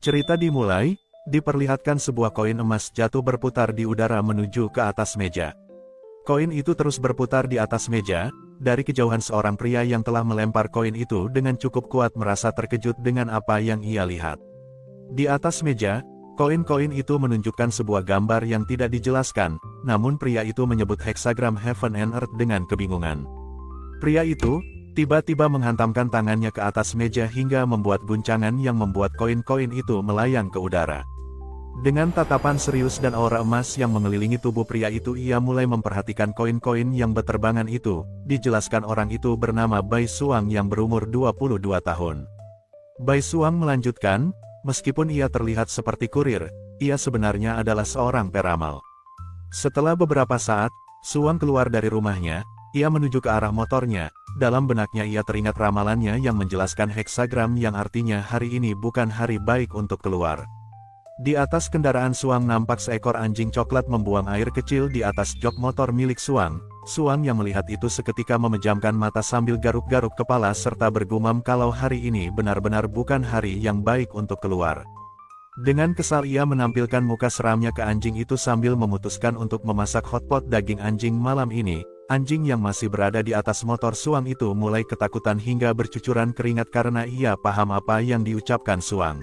Cerita dimulai, diperlihatkan sebuah koin emas jatuh berputar di udara menuju ke atas meja. Koin itu terus berputar di atas meja, dari kejauhan seorang pria yang telah melempar koin itu dengan cukup kuat merasa terkejut dengan apa yang ia lihat. Di atas meja, koin-koin itu menunjukkan sebuah gambar yang tidak dijelaskan, namun pria itu menyebut heksagram Heaven and Earth dengan kebingungan. Pria itu tiba-tiba menghantamkan tangannya ke atas meja hingga membuat guncangan yang membuat koin-koin itu melayang ke udara. Dengan tatapan serius dan aura emas yang mengelilingi tubuh pria itu, ia mulai memperhatikan koin-koin yang berterbangan itu. Dijelaskan orang itu bernama Bai Suang yang berumur 22 tahun. Bai Suang melanjutkan, meskipun ia terlihat seperti kurir, ia sebenarnya adalah seorang peramal. Setelah beberapa saat, Suang keluar dari rumahnya, ia menuju ke arah motornya. Dalam benaknya ia teringat ramalannya yang menjelaskan heksagram yang artinya hari ini bukan hari baik untuk keluar. Di atas kendaraan Suang nampak seekor anjing coklat membuang air kecil di atas jok motor milik Suang. Suang yang melihat itu seketika memejamkan mata sambil garuk-garuk kepala serta bergumam kalau hari ini benar-benar bukan hari yang baik untuk keluar. Dengan kesal ia menampilkan muka seramnya ke anjing itu sambil memutuskan untuk memasak hotpot daging anjing malam ini. Anjing yang masih berada di atas motor Suang itu mulai ketakutan hingga bercucuran keringat karena ia paham apa yang diucapkan Suang.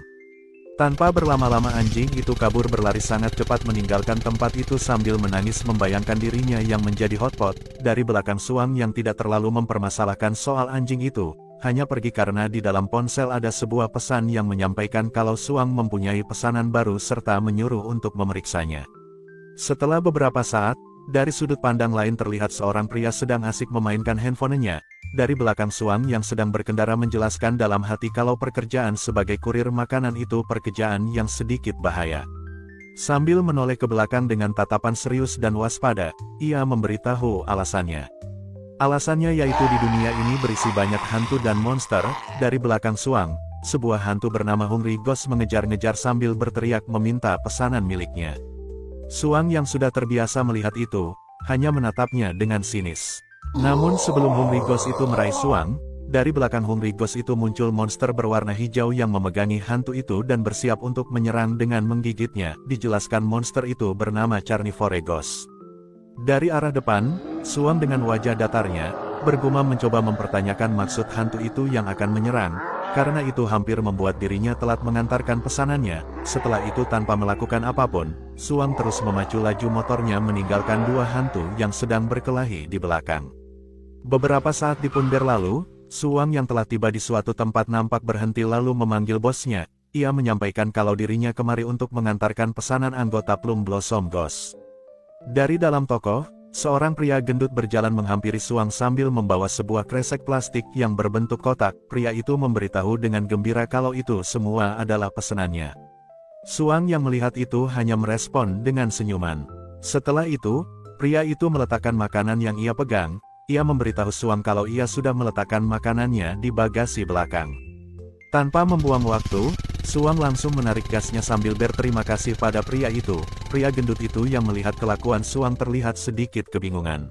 Tanpa berlama-lama anjing itu kabur berlari sangat cepat meninggalkan tempat itu sambil menangis membayangkan dirinya yang menjadi hotpot. Dari belakang Suang yang tidak terlalu mempermasalahkan soal anjing itu, hanya pergi karena di dalam ponsel ada sebuah pesan yang menyampaikan kalau Suang mempunyai pesanan baru serta menyuruh untuk memeriksanya. Setelah beberapa saat, dari sudut pandang lain terlihat seorang pria sedang asik memainkan handphonenya. Dari belakang Suang yang sedang berkendara menjelaskan dalam hati kalau pekerjaan sebagai kurir makanan itu pekerjaan yang sedikit bahaya. Sambil menoleh ke belakang dengan tatapan serius dan waspada, ia memberitahu alasannya. Alasannya yaitu di dunia ini berisi banyak hantu dan monster. Dari belakang Suang, sebuah hantu bernama Hungry Ghost mengejar-ngejar sambil berteriak meminta pesanan miliknya. Suang yang sudah terbiasa melihat itu, hanya menatapnya dengan sinis. Namun sebelum Hungry Ghost itu meraih Suang, dari belakang Hungry Ghost itu muncul monster berwarna hijau yang memegangi hantu itu dan bersiap untuk menyerang dengan menggigitnya. Dijelaskan monster itu bernama Carnivore Ghost. Dari arah depan, Suang dengan wajah datarnya, bergumam mencoba mempertanyakan maksud hantu itu yang akan menyerang. Karena itu hampir membuat dirinya telat mengantarkan pesanannya. Setelah itu tanpa melakukan apapun, Suang terus memacu laju motornya meninggalkan dua hantu yang sedang berkelahi di belakang. Beberapa saat di pun berlalu, Suang yang telah tiba di suatu tempat nampak berhenti lalu memanggil bosnya. Ia menyampaikan kalau dirinya kemari untuk mengantarkan pesanan anggota Plum Blossom Ghost. Dari dalam toko, seorang pria gendut berjalan menghampiri Suang sambil membawa sebuah kresek plastik yang berbentuk kotak. Pria itu memberitahu dengan gembira kalau itu semua adalah pesanannya. Suang yang melihat itu hanya merespon dengan senyuman. Setelah itu, pria itu meletakkan makanan yang ia pegang. Ia memberitahu Suang kalau ia sudah meletakkan makanannya di bagasi belakang. Tanpa membuang waktu, Suang langsung menarik gasnya sambil berterima kasih pada pria itu. Pria gendut itu yang melihat kelakuan Suang terlihat sedikit kebingungan.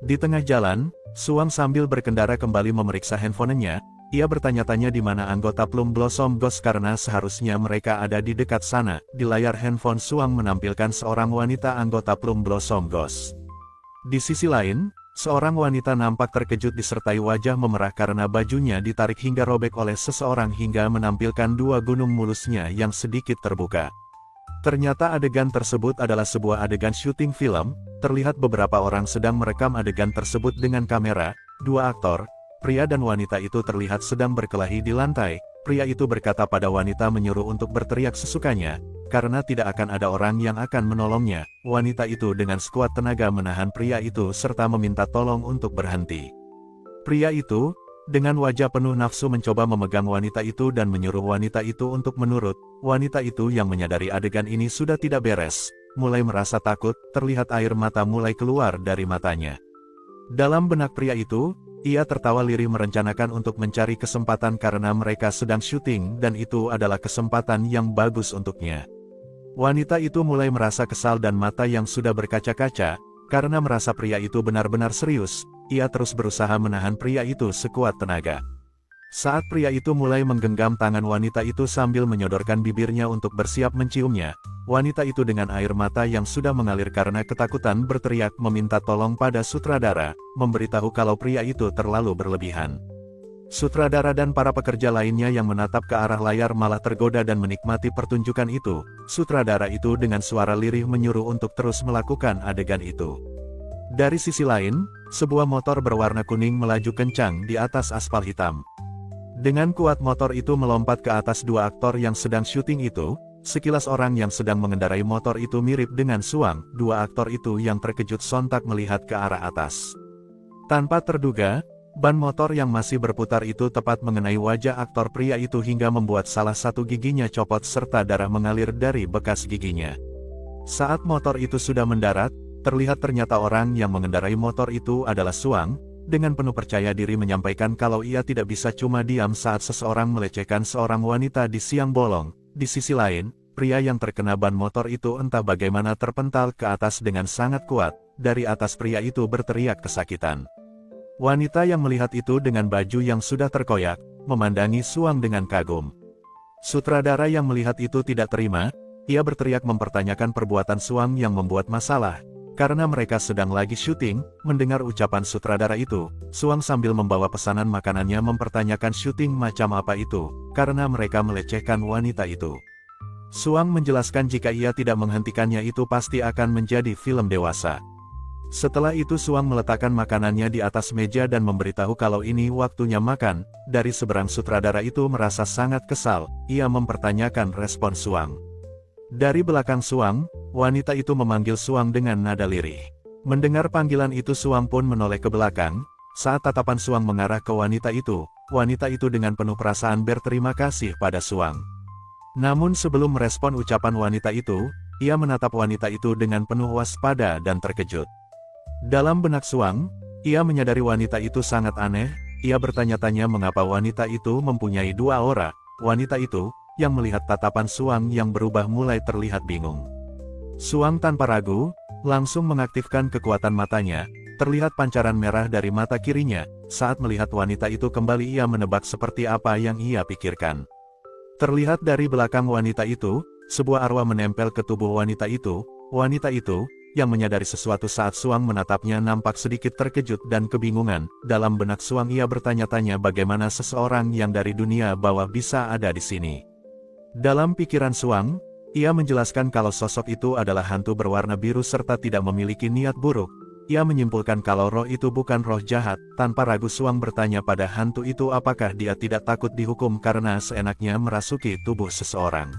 Di tengah jalan, Suang sambil berkendara kembali memeriksa handphonenya. Ia bertanya-tanya di mana anggota Plum Blossom Ghost karena seharusnya mereka ada di dekat sana. Di layar handphone Suang menampilkan seorang wanita anggota Plum Blossom Ghost. Di sisi lain, seorang wanita nampak terkejut disertai wajah memerah karena bajunya ditarik hingga robek oleh seseorang hingga menampilkan dua gunung mulusnya yang sedikit terbuka. Ternyata adegan tersebut adalah sebuah adegan syuting film. Terlihat beberapa orang sedang merekam adegan tersebut dengan kamera. Dua aktor, pria dan wanita itu terlihat sedang berkelahi di lantai. Pria itu berkata pada wanita menyuruh untuk berteriak sesukanya, karena tidak akan ada orang yang akan menolongnya. Wanita itu dengan sekuat tenaga menahan pria itu serta meminta tolong untuk berhenti. Pria itu, dengan wajah penuh nafsu mencoba memegang wanita itu dan menyuruh wanita itu untuk menurut. Wanita itu yang menyadari adegan ini sudah tidak beres, mulai merasa takut, terlihat air mata mulai keluar dari matanya. Dalam benak pria itu, ia tertawa lirih merencanakan untuk mencari kesempatan karena mereka sedang syuting dan itu adalah kesempatan yang bagus untuknya. Wanita itu mulai merasa kesal dan mata yang sudah berkaca-kaca, karena merasa pria itu benar-benar serius. Ia terus berusaha menahan pria itu sekuat tenaga. Saat pria itu mulai menggenggam tangan wanita itu sambil menyodorkan bibirnya untuk bersiap menciumnya, wanita itu dengan air mata yang sudah mengalir karena ketakutan berteriak meminta tolong pada sutradara, memberitahu kalau pria itu terlalu berlebihan. Sutradara dan para pekerja lainnya yang menatap ke arah layar malah tergoda dan menikmati pertunjukan itu. Sutradara itu dengan suara lirih menyuruh untuk terus melakukan adegan itu. Dari sisi lain, sebuah motor berwarna kuning melaju kencang di atas aspal hitam. Dengan kuat motor itu melompat ke atas dua aktor yang sedang syuting itu. Sekilas orang yang sedang mengendarai motor itu mirip dengan Suang. Dua aktor itu yang terkejut sontak melihat ke arah atas. Tanpa terduga, ban motor yang masih berputar itu tepat mengenai wajah aktor pria itu hingga membuat salah satu giginya copot serta darah mengalir dari bekas giginya. Saat motor itu sudah mendarat, terlihat ternyata orang yang mengendarai motor itu adalah Suang. Dengan penuh percaya diri menyampaikan kalau ia tidak bisa cuma diam saat seseorang melecehkan seorang wanita di siang bolong. Di sisi lain, pria yang terkena ban motor itu entah bagaimana terpental ke atas dengan sangat kuat. Dari atas pria itu berteriak kesakitan. Wanita yang melihat itu dengan baju yang sudah terkoyak, memandangi Suang dengan kagum. Sutradara yang melihat itu tidak terima, ia berteriak mempertanyakan perbuatan Suang yang membuat masalah. Karena mereka sedang lagi syuting, mendengar ucapan sutradara itu, Suang sambil membawa pesanan makanannya mempertanyakan syuting macam apa itu, karena mereka melecehkan wanita itu. Suang menjelaskan jika ia tidak menghentikannya itu pasti akan menjadi film dewasa. Setelah itu Suang meletakkan makanannya di atas meja dan memberitahu kalau ini waktunya makan. Dari seberang sutradara itu merasa sangat kesal, ia mempertanyakan respon Suang. Dari belakang Suang, wanita itu memanggil Suang dengan nada lirih. Mendengar panggilan itu Suang pun menoleh ke belakang. Saat tatapan Suang mengarah ke wanita itu dengan penuh perasaan berterima kasih pada Suang. Namun sebelum merespon ucapan wanita itu, ia menatap wanita itu dengan penuh waspada dan terkejut. Dalam benak Suang, ia menyadari wanita itu sangat aneh. Ia bertanya-tanya mengapa wanita itu mempunyai dua aura. Wanita itu, yang melihat tatapan Suang yang berubah mulai terlihat bingung. Suang tanpa ragu, langsung mengaktifkan kekuatan matanya. Terlihat pancaran merah dari mata kirinya. Saat melihat wanita itu kembali ia menebak seperti apa yang ia pikirkan. Terlihat dari belakang wanita itu, sebuah arwah menempel ke tubuh wanita itu. Wanita itu, yang menyadari sesuatu saat Suang menatapnya nampak sedikit terkejut dan kebingungan. Dalam benak Suang ia bertanya-tanya bagaimana seseorang yang dari dunia bawah bisa ada di sini. Dalam pikiran Suang, ia menjelaskan kalau sosok itu adalah hantu berwarna biru serta tidak memiliki niat buruk. Ia menyimpulkan kalau roh itu bukan roh jahat. Tanpa ragu Suang bertanya pada hantu itu apakah dia tidak takut dihukum karena seenaknya merasuki tubuh seseorang.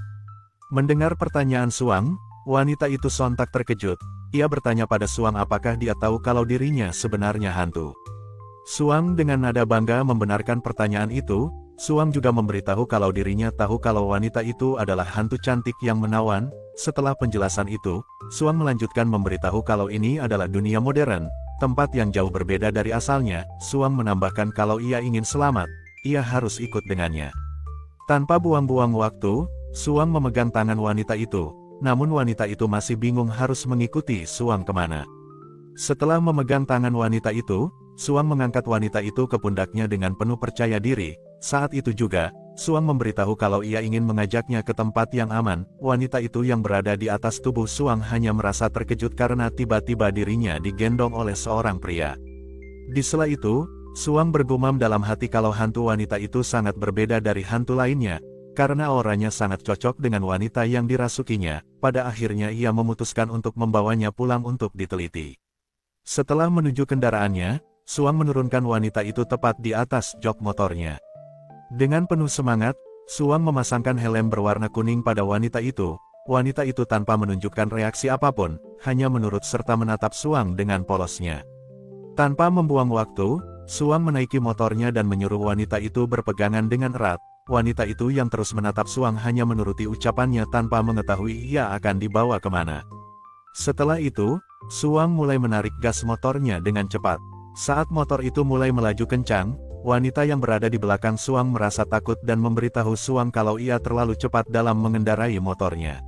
Mendengar pertanyaan Suang, wanita itu sontak terkejut. Ia bertanya pada Suang apakah dia tahu kalau dirinya sebenarnya hantu. Suang dengan nada bangga membenarkan pertanyaan itu. Suang juga memberitahu kalau dirinya tahu kalau wanita itu adalah hantu cantik yang menawan. Setelah penjelasan itu, Suang melanjutkan memberitahu kalau ini adalah dunia modern, tempat yang jauh berbeda dari asalnya. Suang menambahkan kalau ia ingin selamat, ia harus ikut dengannya. Tanpa buang-buang waktu, Suang memegang tangan wanita itu, namun wanita itu masih bingung harus mengikuti Suang kemana. Setelah memegang tangan wanita itu, Suang mengangkat wanita itu ke pundaknya dengan penuh percaya diri. Saat itu juga, Suang memberitahu kalau ia ingin mengajaknya ke tempat yang aman. Wanita itu yang berada di atas tubuh Suang hanya merasa terkejut karena tiba-tiba dirinya digendong oleh seorang pria. Di sela itu, Suang bergumam dalam hati kalau hantu wanita itu sangat berbeda dari hantu lainnya, karena auranya sangat cocok dengan wanita yang dirasukinya. Pada akhirnya ia memutuskan untuk membawanya pulang untuk diteliti. Setelah menuju kendaraannya, Suang menurunkan wanita itu tepat di atas jok motornya. Dengan penuh semangat, Suang memasangkan helm berwarna kuning pada wanita itu. Wanita itu tanpa menunjukkan reaksi apapun, hanya menurut serta menatap Suang dengan polosnya. Tanpa membuang waktu, Suang menaiki motornya dan menyuruh wanita itu berpegangan dengan erat. Wanita itu yang terus menatap Suang hanya menuruti ucapannya tanpa mengetahui ia akan dibawa kemana. Setelah itu, Suang mulai menarik gas motornya dengan cepat. Saat motor itu mulai melaju kencang, wanita yang berada di belakang Suang merasa takut dan memberitahu Suang kalau ia terlalu cepat dalam mengendarai motornya.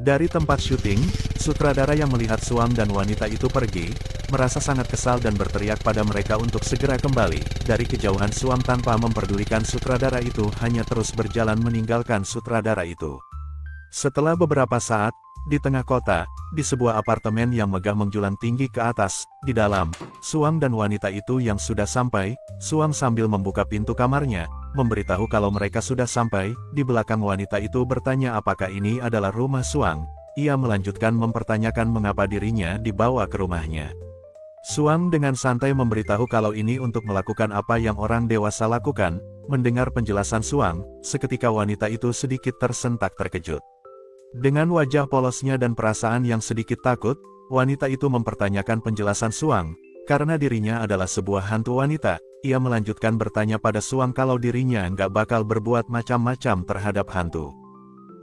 Dari tempat syuting, sutradara yang melihat Suang dan wanita itu pergi, merasa sangat kesal dan berteriak pada mereka untuk segera kembali. Dari kejauhan Suang tanpa memperdulikan sutradara itu hanya terus berjalan meninggalkan sutradara itu. Setelah beberapa saat, di tengah kota, di sebuah apartemen yang megah menjulang tinggi ke atas, di dalam, Suang dan wanita itu yang sudah sampai. Suang sambil membuka pintu kamarnya, memberitahu kalau mereka sudah sampai. Di belakang wanita itu bertanya apakah ini adalah rumah Suang. Ia melanjutkan mempertanyakan mengapa dirinya dibawa ke rumahnya. Suang dengan santai memberitahu kalau ini untuk melakukan apa yang orang dewasa lakukan. Mendengar penjelasan Suang, seketika wanita itu sedikit tersentak terkejut. Dengan wajah polosnya dan perasaan yang sedikit takut, wanita itu mempertanyakan penjelasan Suang, karena dirinya adalah sebuah hantu wanita. Ia melanjutkan bertanya pada Suang kalau dirinya nggak bakal berbuat macam-macam terhadap hantu.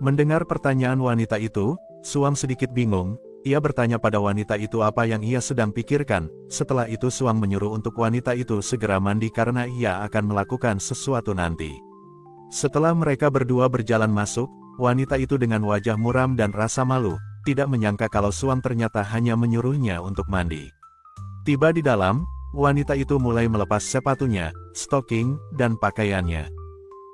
Mendengar pertanyaan wanita itu, Suang sedikit bingung. Ia bertanya pada wanita itu apa yang ia sedang pikirkan. Setelah itu Suang menyuruh untuk wanita itu segera mandi karena ia akan melakukan sesuatu nanti. Setelah mereka berdua berjalan masuk, wanita itu dengan wajah muram dan rasa malu, tidak menyangka kalau Suang ternyata hanya menyuruhnya untuk mandi. Tiba di dalam, wanita itu mulai melepas sepatunya, stocking, dan pakaiannya.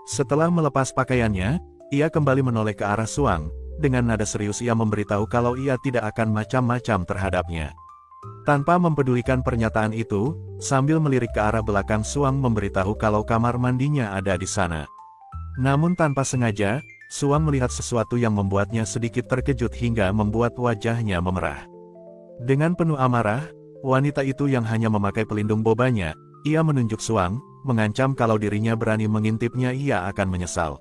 Setelah melepas pakaiannya, ia kembali menoleh ke arah Suang. Dengan nada serius ia memberitahu kalau ia tidak akan macam-macam terhadapnya. Tanpa mempedulikan pernyataan itu, sambil melirik ke arah belakang Suang memberitahu kalau kamar mandinya ada di sana. Namun tanpa sengaja, Suang melihat sesuatu yang membuatnya sedikit terkejut hingga membuat wajahnya memerah. Dengan penuh amarah, wanita itu yang hanya memakai pelindung bobanya, ia menunjuk Suang, mengancam kalau dirinya berani mengintipnya ia akan menyesal.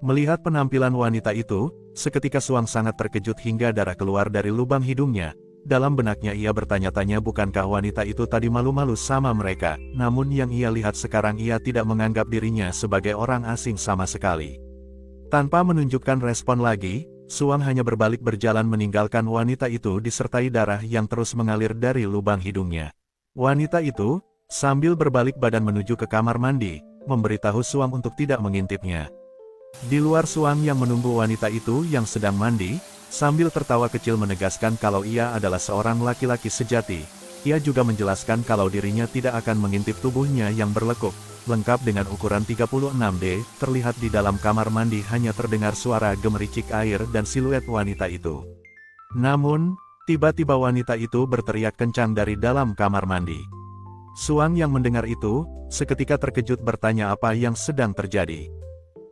Melihat penampilan wanita itu, seketika Suang sangat terkejut hingga darah keluar dari lubang hidungnya. Dalam benaknya ia bertanya-tanya bukankah wanita itu tadi malu-malu sama mereka, namun yang ia lihat sekarang ia tidak menganggap dirinya sebagai orang asing sama sekali. Tanpa menunjukkan respon lagi, Suang hanya berbalik berjalan meninggalkan wanita itu disertai darah yang terus mengalir dari lubang hidungnya. Wanita itu, sambil berbalik badan menuju ke kamar mandi, memberitahu Suang untuk tidak mengintipnya. Di luar Suang yang menunggu wanita itu yang sedang mandi, sambil tertawa kecil menegaskan kalau ia adalah seorang laki-laki sejati. Ia juga menjelaskan kalau dirinya tidak akan mengintip tubuhnya yang berlekuk. Lengkap dengan ukuran 36D, terlihat di dalam kamar mandi hanya terdengar suara gemericik air dan siluet wanita itu. Namun, tiba-tiba wanita itu berteriak kencang dari dalam kamar mandi. Suang yang mendengar itu, seketika terkejut bertanya apa yang sedang terjadi.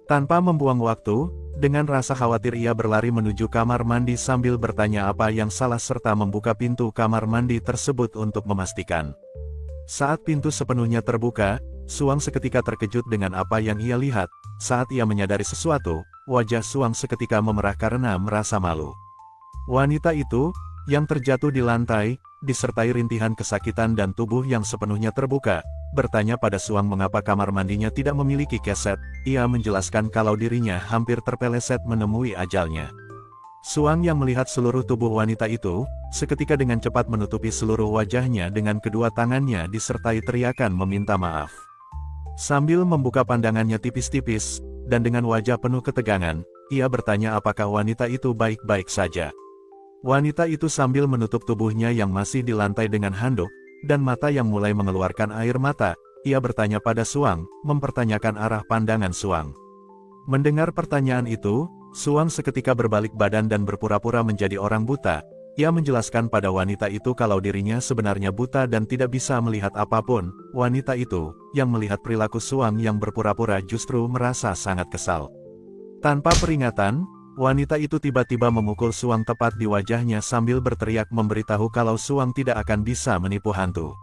Tanpa membuang waktu, dengan rasa khawatir ia berlari menuju kamar mandi sambil bertanya apa yang salah serta membuka pintu kamar mandi tersebut untuk memastikan. Saat pintu sepenuhnya terbuka, Suang seketika terkejut dengan apa yang ia lihat. Saat ia menyadari sesuatu, wajah Suang seketika memerah karena merasa malu. Wanita itu, yang terjatuh di lantai, disertai rintihan kesakitan dan tubuh yang sepenuhnya terbuka, bertanya pada Suang mengapa kamar mandinya tidak memiliki keset. Ia menjelaskan kalau dirinya hampir terpeleset menemui ajalnya. Suang yang melihat seluruh tubuh wanita itu, seketika dengan cepat menutupi seluruh wajahnya dengan kedua tangannya disertai teriakan meminta maaf. Sambil membuka pandangannya tipis-tipis, dan dengan wajah penuh ketegangan, ia bertanya apakah wanita itu baik-baik saja. Wanita itu sambil menutup tubuhnya yang masih di lantai dengan handuk, dan mata yang mulai mengeluarkan air mata, ia bertanya pada Suang, mempertanyakan arah pandangan Suang. Mendengar pertanyaan itu, Suang seketika berbalik badan dan berpura-pura menjadi orang buta. Ia menjelaskan pada wanita itu kalau dirinya sebenarnya buta dan tidak bisa melihat apapun. Wanita itu, yang melihat perilaku Suang yang berpura-pura justru merasa sangat kesal. Tanpa peringatan, wanita itu tiba-tiba memukul Suang tepat di wajahnya sambil berteriak memberitahu kalau Suang tidak akan bisa menipu hantu.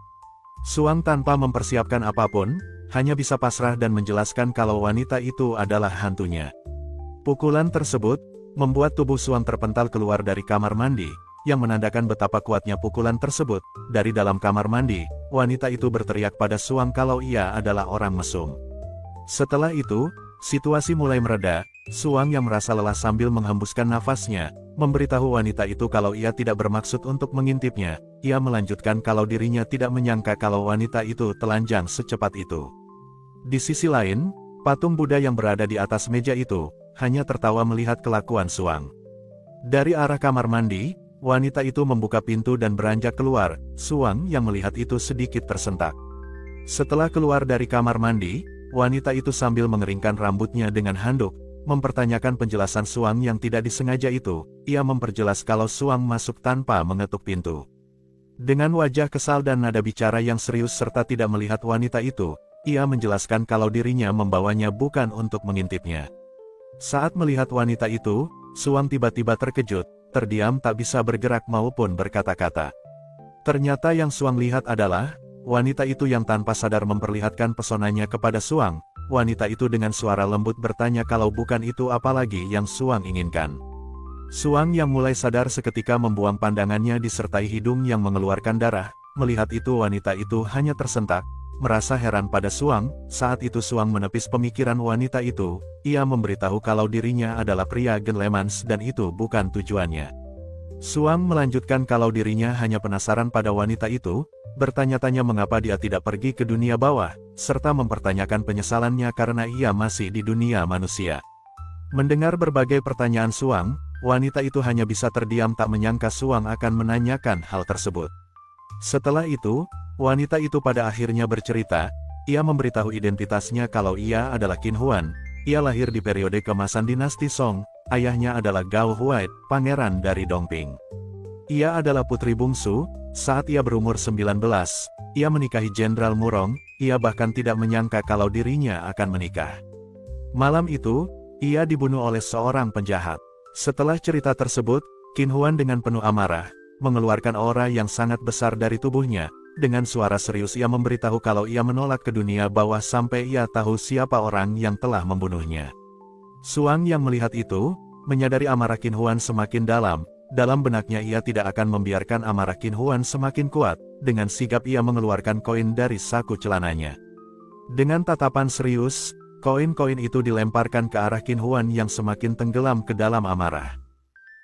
Suang tanpa mempersiapkan apapun, hanya bisa pasrah dan menjelaskan kalau wanita itu adalah hantunya. Pukulan tersebut, membuat tubuh Suang terpental keluar dari kamar mandi, yang menandakan betapa kuatnya pukulan tersebut. Dari dalam kamar mandi, wanita itu berteriak pada Suang kalau ia adalah orang mesum. Setelah itu, situasi mulai mereda. Suang yang merasa lelah sambil menghembuskan nafasnya, memberitahu wanita itu kalau ia tidak bermaksud untuk mengintipnya. Ia melanjutkan kalau dirinya tidak menyangka kalau wanita itu telanjang secepat itu. Di sisi lain, patung Buddha yang berada di atas meja itu, hanya tertawa melihat kelakuan Suang. Dari arah kamar mandi, wanita itu membuka pintu dan beranjak keluar. Suang yang melihat itu sedikit tersentak. Setelah keluar dari kamar mandi, wanita itu sambil mengeringkan rambutnya dengan handuk, mempertanyakan penjelasan Suang yang tidak disengaja itu. Ia memperjelas kalau Suang masuk tanpa mengetuk pintu. Dengan wajah kesal dan nada bicara yang serius serta tidak melihat wanita itu, ia menjelaskan kalau dirinya membawanya bukan untuk mengintipnya. Saat melihat wanita itu, Suang tiba-tiba terkejut, terdiam tak bisa bergerak maupun berkata-kata. Ternyata yang Suang lihat adalah wanita itu yang tanpa sadar memperlihatkan pesonanya kepada Suang. Wanita itu dengan suara lembut bertanya kalau bukan itu apalagi yang Suang inginkan. Suang yang mulai sadar seketika membuang pandangannya disertai hidung yang mengeluarkan darah. Melihat itu wanita itu hanya tersentak, merasa heran pada Suang. Saat itu Suang menepis pemikiran wanita itu. Ia memberitahu kalau dirinya adalah pria Genlemans dan itu bukan tujuannya. Suang melanjutkan kalau dirinya hanya penasaran pada wanita itu, bertanya-tanya mengapa dia tidak pergi ke dunia bawah, serta mempertanyakan penyesalannya karena ia masih di dunia manusia. Mendengar berbagai pertanyaan Suang, wanita itu hanya bisa terdiam tak menyangka Suang akan menanyakan hal tersebut. Setelah itu, wanita itu pada akhirnya bercerita, ia memberitahu identitasnya kalau ia adalah Qin Huan. Ia lahir di periode keemasan dinasti Song, ayahnya adalah Gao Huai, pangeran dari Dongping. Ia adalah putri bungsu, saat ia berumur 19, ia menikahi Jenderal Murong, ia bahkan tidak menyangka kalau dirinya akan menikah. Malam itu, ia dibunuh oleh seorang penjahat. Setelah cerita tersebut, Qin Huan dengan penuh amarah, mengeluarkan aura yang sangat besar dari tubuhnya. Dengan suara serius ia memberitahu kalau ia menolak ke dunia bawah sampai ia tahu siapa orang yang telah membunuhnya. Suang yang melihat itu, menyadari amarah Qin Huan semakin dalam. Dalam benaknya ia tidak akan membiarkan amarah Qin Huan semakin kuat. Dengan sigap ia mengeluarkan koin dari saku celananya. Dengan tatapan serius, koin-koin itu dilemparkan ke arah Qin Huan yang semakin tenggelam ke dalam amarah.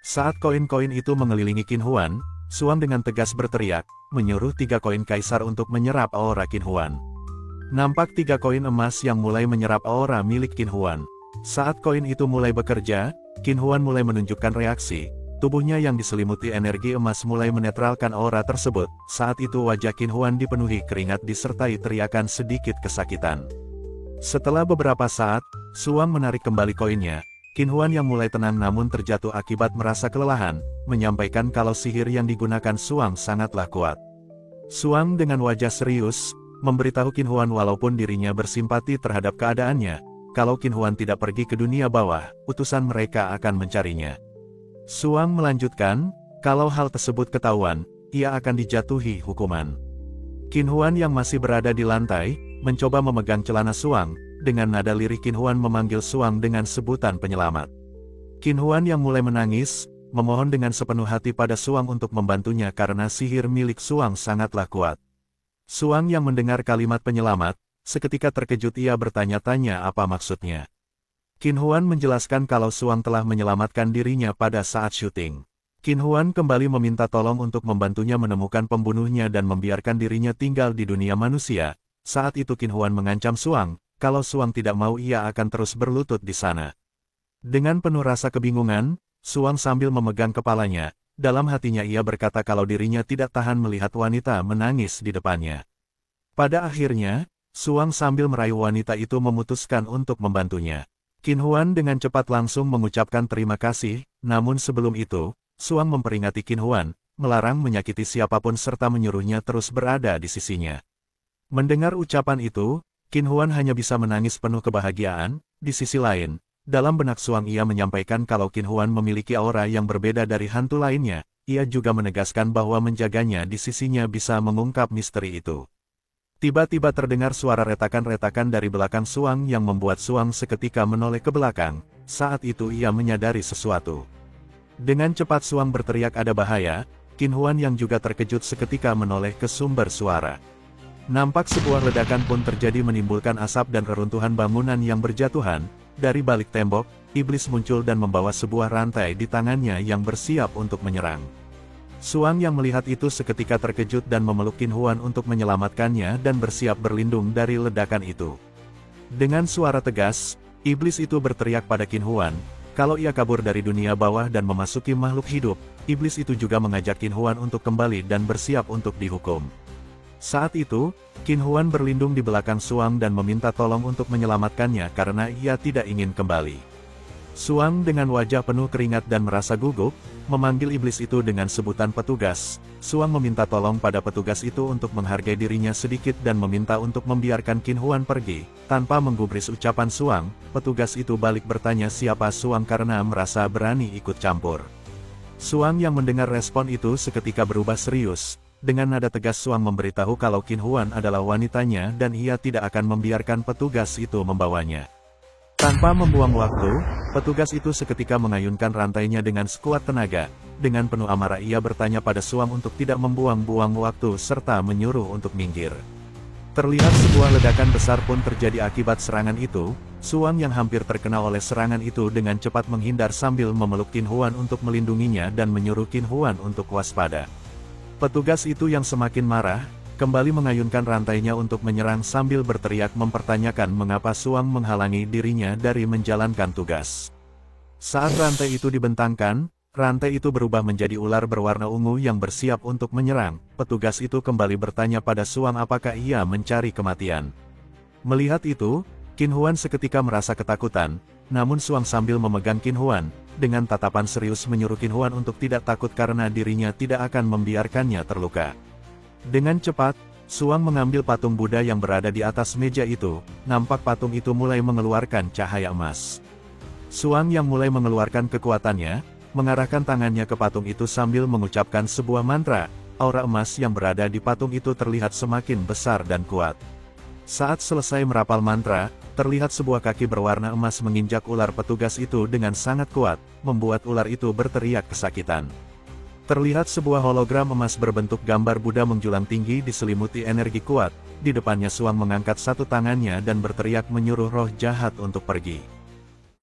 Saat koin-koin itu mengelilingi Qin Huan, Suang dengan tegas berteriak, menyuruh 3 koin kaisar untuk menyerap aura Qin Huan. Nampak 3 koin emas yang mulai menyerap aura milik Qin Huan. Saat koin itu mulai bekerja, Qin Huan mulai menunjukkan reaksi. Tubuhnya yang diselimuti energi emas mulai menetralkan aura tersebut. Saat itu wajah Qin Huan dipenuhi keringat disertai teriakan sedikit kesakitan. Setelah beberapa saat, Suang menarik kembali koinnya. Qin Huan yang mulai tenang namun terjatuh akibat merasa kelelahan, menyampaikan kalau sihir yang digunakan Suang sangatlah kuat. Suang dengan wajah serius, memberitahu Qin Huan walaupun dirinya bersimpati terhadap keadaannya, kalau Qin Huan tidak pergi ke dunia bawah, utusan mereka akan mencarinya. Suang melanjutkan, kalau hal tersebut ketahuan, ia akan dijatuhi hukuman. Qin Huan yang masih berada di lantai, mencoba memegang celana Suang. Dengan nada lirih Qin Huan memanggil Suang dengan sebutan penyelamat. Qin Huan yang mulai menangis, memohon dengan sepenuh hati pada Suang untuk membantunya karena sihir milik Suang sangatlah kuat. Suang yang mendengar kalimat penyelamat, seketika terkejut ia bertanya-tanya apa maksudnya. Qin Huan menjelaskan kalau Suang telah menyelamatkan dirinya pada saat syuting. Qin Huan kembali meminta tolong untuk membantunya menemukan pembunuhnya dan membiarkan dirinya tinggal di dunia manusia. Saat itu Qin Huan mengancam Suang, kalau Suang tidak mau ia akan terus berlutut di sana. Dengan penuh rasa kebingungan, Suang sambil memegang kepalanya, dalam hatinya ia berkata kalau dirinya tidak tahan melihat wanita menangis di depannya. Pada akhirnya, Suang sambil merayu wanita itu memutuskan untuk membantunya. Qin Huan dengan cepat langsung mengucapkan terima kasih, namun sebelum itu, Suang memperingati Qin Huan, melarang menyakiti siapapun serta menyuruhnya terus berada di sisinya. Mendengar ucapan itu, Qin Huan hanya bisa menangis penuh kebahagiaan. Di sisi lain, dalam benak Suang ia menyampaikan kalau Qin Huan memiliki aura yang berbeda dari hantu lainnya. Ia juga menegaskan bahwa menjaganya di sisinya bisa mengungkap misteri itu. Tiba-tiba terdengar suara retakan-retakan dari belakang Suang yang membuat Suang seketika menoleh ke belakang. Saat itu ia menyadari sesuatu. Dengan cepat Suang berteriak ada bahaya. Qin Huan yang juga terkejut seketika menoleh ke sumber suara. Nampak sebuah ledakan pun terjadi menimbulkan asap dan reruntuhan bangunan yang berjatuhan. Dari balik tembok, iblis muncul dan membawa sebuah rantai di tangannya yang bersiap untuk menyerang. Suang yang melihat itu seketika terkejut dan memeluk Qin Huan untuk menyelamatkannya dan bersiap berlindung dari ledakan itu. Dengan suara tegas, iblis itu berteriak pada Qin Huan, Kalau ia kabur dari dunia bawah dan memasuki makhluk hidup, iblis itu juga mengajak Qin Huan untuk kembali dan bersiap untuk dihukum. Saat itu, Qin Huan berlindung di belakang Suang dan meminta tolong untuk menyelamatkannya karena ia tidak ingin kembali. Suang dengan wajah penuh keringat dan merasa gugup, memanggil iblis itu dengan sebutan petugas. Suang meminta tolong pada petugas itu untuk menghargai dirinya sedikit dan meminta untuk membiarkan Qin Huan pergi. Tanpa menggubris ucapan Suang, petugas itu balik bertanya siapa Suang karena merasa berani ikut campur. Suang yang mendengar respon itu seketika berubah serius. Dengan nada tegas Suang memberitahu kalau Qin Huan adalah wanitanya dan ia tidak akan membiarkan petugas itu membawanya. Tanpa membuang waktu, petugas itu seketika mengayunkan rantainya dengan sekuat tenaga. Dengan penuh amarah ia bertanya pada Suang untuk tidak membuang-buang waktu serta menyuruh untuk minggir. Terlihat sebuah ledakan besar pun terjadi akibat serangan itu. Suang yang hampir terkena oleh serangan itu dengan cepat menghindar sambil memeluk Qin Huan untuk melindunginya dan menyuruh Qin Huan untuk waspada. Petugas itu yang semakin marah, kembali mengayunkan rantainya untuk menyerang sambil berteriak mempertanyakan mengapa Suang menghalangi dirinya dari menjalankan tugas. Saat rantai itu dibentangkan, rantai itu berubah menjadi ular berwarna ungu yang bersiap untuk menyerang. Petugas itu kembali bertanya pada Suang apakah ia mencari kematian. Melihat itu, Qin Huan seketika merasa ketakutan, namun Suang sambil memegang Qin Huan, dengan tatapan serius menyuruh Qin Huan untuk tidak takut karena dirinya tidak akan membiarkannya terluka. Dengan cepat, Suang mengambil patung Buddha yang berada di atas meja itu. Nampak patung itu mulai mengeluarkan cahaya emas. Suang yang mulai mengeluarkan kekuatannya, mengarahkan tangannya ke patung itu sambil mengucapkan sebuah mantra. Aura emas yang berada di patung itu terlihat semakin besar dan kuat. Saat selesai merapal mantra, terlihat sebuah kaki berwarna emas menginjak ular petugas itu dengan sangat kuat, membuat ular itu berteriak kesakitan. Terlihat sebuah hologram emas berbentuk gambar Buddha menjulang tinggi diselimuti energi kuat. Di depannya Suang mengangkat satu tangannya dan berteriak menyuruh roh jahat untuk pergi.